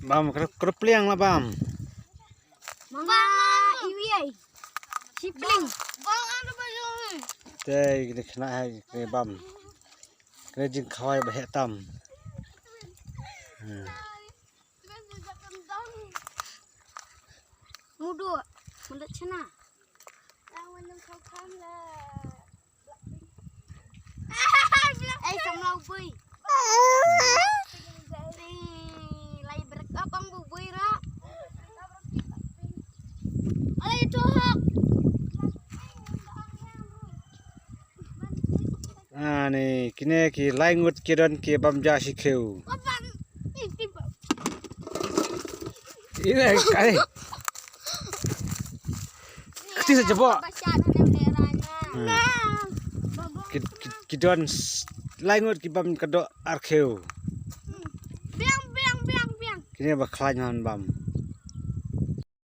Bam kerepling lah bam. Mama iwi sibling. Bang ada baju ni. Teh kita kena hai ke bam. Kena jing khawai bahek tam. Mudu, muda cina. Lawan yang kau kalah. Sama ubui. Lagi berkabang ubui rak. Alai dohak. Ni kini ki langut kiran ki bam ja sikeu. Ini kai. Keti saja bo. Kidan langut ki bam kedok arkeu. Biang. Kini baklanyan bam.